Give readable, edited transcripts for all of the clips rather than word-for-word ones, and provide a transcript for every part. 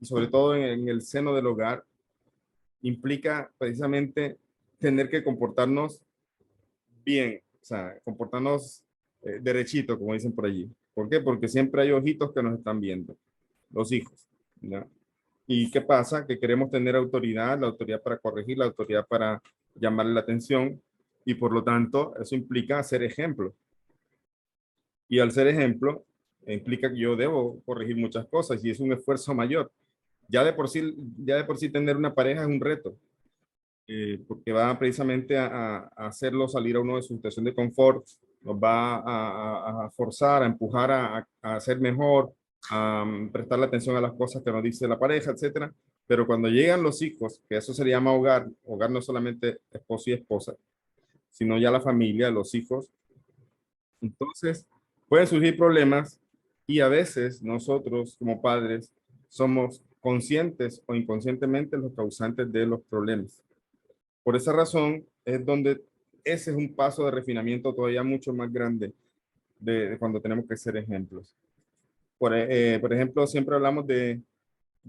y sobre todo en el seno del hogar, implica precisamente tener que comportarnos bien, o sea, comportarnos derechito, como dicen por allí. ¿Por qué? Porque siempre hay ojitos que nos están viendo, los hijos, ¿no? ¿Y qué pasa? Que queremos tener autoridad, la autoridad para corregir, la autoridad para llamarle la atención, y por lo tanto eso implica ser ejemplo. Y al ser ejemplo, implica que yo debo corregir muchas cosas y es un esfuerzo mayor. Ya de por sí tener una pareja es un reto, porque va precisamente a hacerlo salir a uno de su situación de confort, nos va a forzar, a empujar a ser mejor, a prestarle atención a las cosas que nos dice la pareja, etcétera. Pero cuando llegan los hijos, que eso se llama hogar, hogar no es solamente esposo y esposa, sino ya la familia, los hijos, entonces pueden surgir problemas y a veces nosotros como padres somos conscientes o inconscientemente los causantes de los problemas. Por esa razón es donde ese es un paso de refinamiento todavía mucho más grande de cuando tenemos que ser ejemplos. Por ejemplo, siempre hablamos de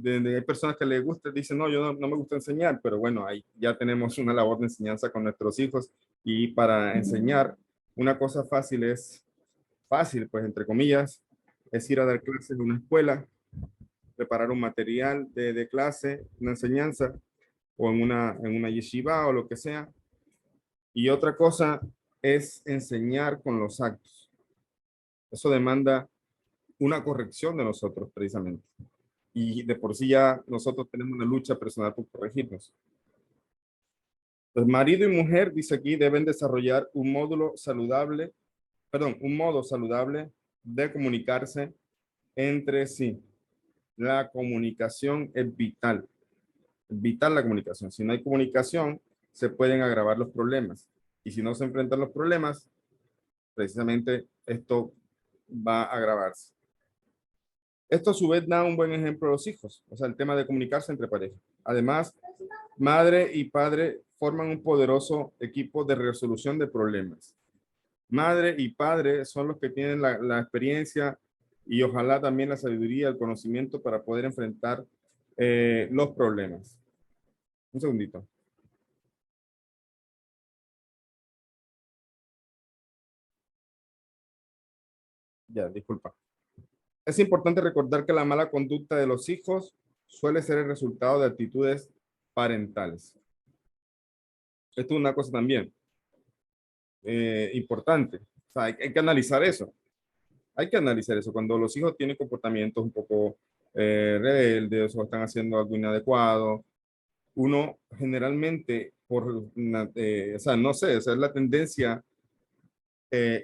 hay personas que les gusta, dicen, no, yo no me gusta enseñar, pero bueno, ahí ya tenemos una labor de enseñanza con nuestros hijos y para enseñar una cosa fácil, pues entre comillas, es ir a dar clases en una escuela, preparar un material de clase, una enseñanza, o en una yeshiva o lo que sea. Y otra cosa es enseñar con los actos. Eso demanda una corrección de nosotros precisamente. Y de por sí ya nosotros tenemos una lucha personal por corregirnos. Pues marido y mujer, dice aquí, deben desarrollar un módulo saludable, perdón, un modo saludable de comunicarse entre sí. La comunicación es vital. Es vital la comunicación. Si no hay comunicación, se pueden agravar los problemas. Y si no se enfrentan los problemas, precisamente esto va a agravarse. Esto a su vez da un buen ejemplo a los hijos, o sea, el tema de comunicarse entre parejas. Además, madre y padre forman un poderoso equipo de resolución de problemas. Madre y padre son los que tienen la experiencia y ojalá también la sabiduría, el conocimiento para poder enfrentar los problemas. Un segundito. Ya, disculpa. Es importante recordar que la mala conducta de los hijos suele ser el resultado de actitudes parentales. Esto es una cosa también importante. O sea, hay que analizar eso. Hay que analizar eso. Cuando los hijos tienen comportamientos un poco rebeldes o están haciendo algo inadecuado, uno generalmente, o sea, no sé, esa es la tendencia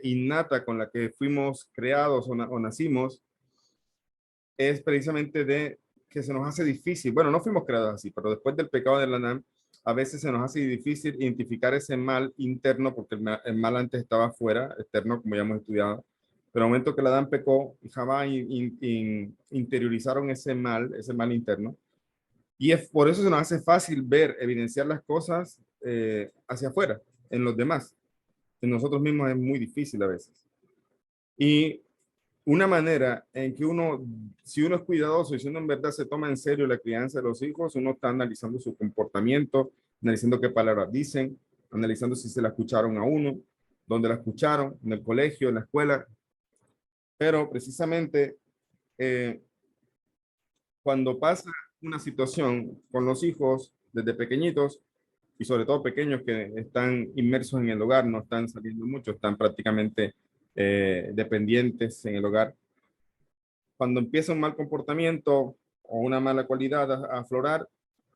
innata con la que fuimos creados o nacimos, es precisamente de que se nos hace difícil. Bueno, no fuimos creados así, pero después del pecado de Adán, a veces se nos hace difícil identificar ese mal interno, porque el mal antes estaba afuera, externo, como ya hemos estudiado. Pero al momento que Adán pecó, jamás interiorizaron ese mal interno. Y es por eso se nos hace fácil ver, evidenciar las cosas hacia afuera, en los demás. En nosotros mismos es muy difícil a veces. Y una manera en que uno, si uno es cuidadoso y si uno en verdad se toma en serio la crianza de los hijos, uno está analizando su comportamiento, analizando qué palabras dicen, analizando si se la escucharon a uno, dónde la escucharon, en el colegio, en la escuela. Pero precisamente eh, cuando pasa una situación con los hijos desde pequeñitos, y sobre todo pequeños que están inmersos en el hogar, no están saliendo mucho, están prácticamente dependientes en el hogar, cuando empieza un mal comportamiento o una mala cualidad a aflorar,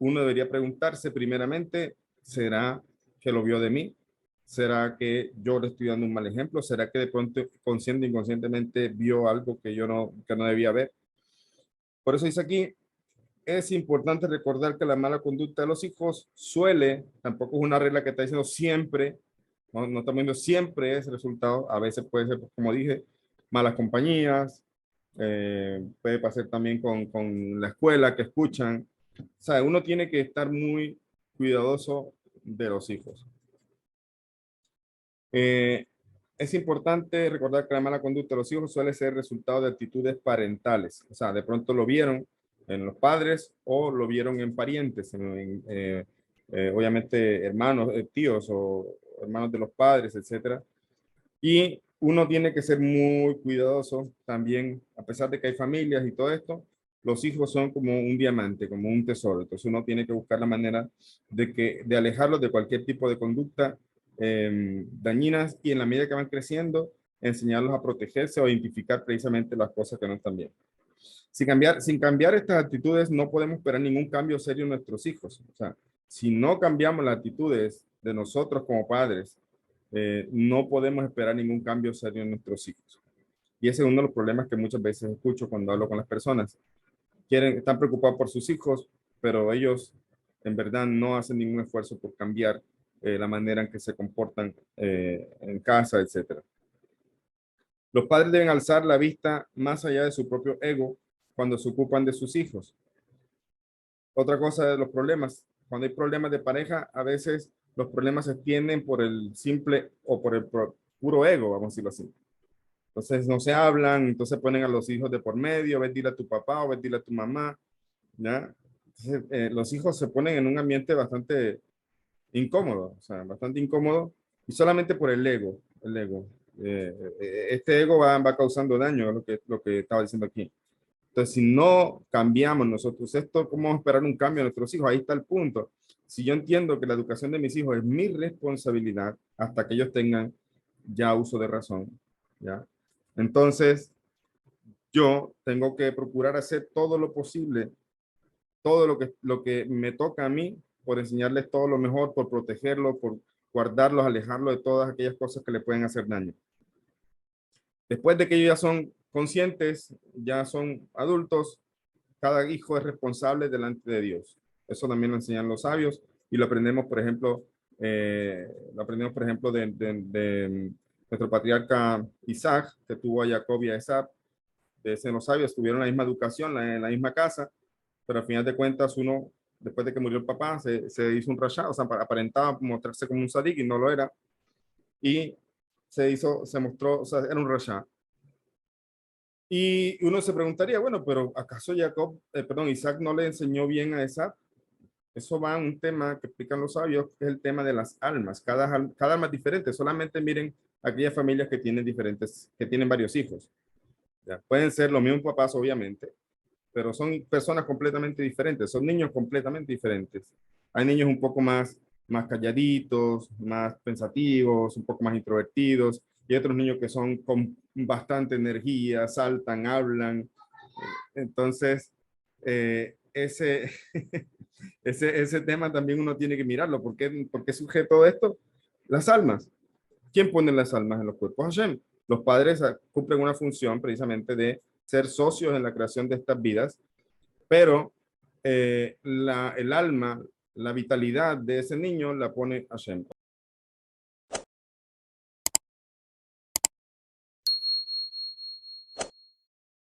uno debería preguntarse primeramente, ¿será que lo vio de mí? ¿Será que yo le estoy dando un mal ejemplo? ¿Será que de pronto consciente o inconscientemente vio algo que no debía ver? Por eso dice aquí, es importante recordar que la mala conducta de los hijos suele, tampoco es una regla que está diciendo siempre, no estamos viendo siempre ese resultado, a veces puede ser, como dije, malas compañías, puede pasar también con la escuela que escuchan. O sea, uno tiene que estar muy cuidadoso de los hijos. Eh, es importante recordar que la mala conducta de los hijos suele ser resultado de actitudes parentales. O sea, de pronto lo vieron en los padres o lo vieron en parientes, obviamente hermanos, tíos o hermanos de los padres, etcétera. Y uno tiene que ser muy cuidadoso también, a pesar de que hay familias y todo esto, los hijos son como un diamante, como un tesoro. Entonces uno tiene que buscar la manera de alejarlos de cualquier tipo de conducta dañinas y en la medida que van creciendo, enseñarlos a protegerse o identificar precisamente las cosas que no están bien. Sin cambiar estas actitudes, no podemos esperar ningún cambio serio en nuestros hijos. O sea, si no cambiamos las actitudes de nosotros como padres, no podemos esperar ningún cambio serio en nuestros hijos. Y ese es uno de los problemas que muchas veces escucho cuando hablo con las personas. Están preocupados por sus hijos, pero ellos en verdad no hacen ningún esfuerzo por cambiar la manera en que se comportan en casa, etcétera. Los padres deben alzar la vista más allá de su propio ego cuando se ocupan de sus hijos. Otra cosa de los problemas, cuando hay problemas de pareja, a veces los problemas se extienden por el simple o por el puro ego, vamos a decirlo así. Entonces no se hablan, entonces ponen a los hijos de por medio, ves dile a tu papá o ves dile a tu mamá, ¿ya? Entonces, los hijos se ponen en un ambiente bastante incómodo, o sea, bastante incómodo, y solamente por el ego, el ego. Este ego va causando daño, lo que estaba diciendo aquí. Entonces, si no cambiamos nosotros esto, ¿cómo vamos a esperar un cambio a nuestros hijos? Ahí está el punto. Si yo entiendo que la educación de mis hijos es mi responsabilidad hasta que ellos tengan ya uso de razón, ¿ya? Entonces, yo tengo que procurar hacer todo lo posible, todo lo que me toca a mí, por enseñarles todo lo mejor, por protegerlos, por guardarlos, alejarlos de todas aquellas cosas que le pueden hacer daño. Después de que ellos ya son conscientes, ya son adultos, cada hijo es responsable delante de Dios. Eso también lo enseñan los sabios y lo aprendemos, por ejemplo, de nuestro patriarca Isaac, que tuvo a Jacob y a Esab. Los sabios tuvieron la misma educación, la misma casa, pero al final de cuentas uno, después de que murió el papá, se hizo un rashá, o sea, aparentaba mostrarse como un sadik y no lo era. Y se mostró, o sea, era un rashá. Y uno se preguntaría, bueno, pero ¿acaso Isaac no le enseñó bien a Esab? Eso va a un tema que explican los sabios, que es el tema de las almas. Cada alma es diferente. Solamente miren aquellas familias que tienen varios hijos. ¿Ya? Pueden ser los mismos papás, obviamente, pero son personas completamente diferentes. Son niños completamente diferentes. Hay niños un poco más calladitos, más pensativos, un poco más introvertidos, y otros niños que son con bastante energía, saltan, hablan. Entonces, ese, ese tema también uno tiene que mirarlo. ¿Por qué surge todo esto? Las almas. ¿Quién pone las almas en los cuerpos? Hashem. Los padres cumplen una función precisamente de ser socios en la creación de estas vidas, pero el alma, la vitalidad de ese niño la pone Hashem.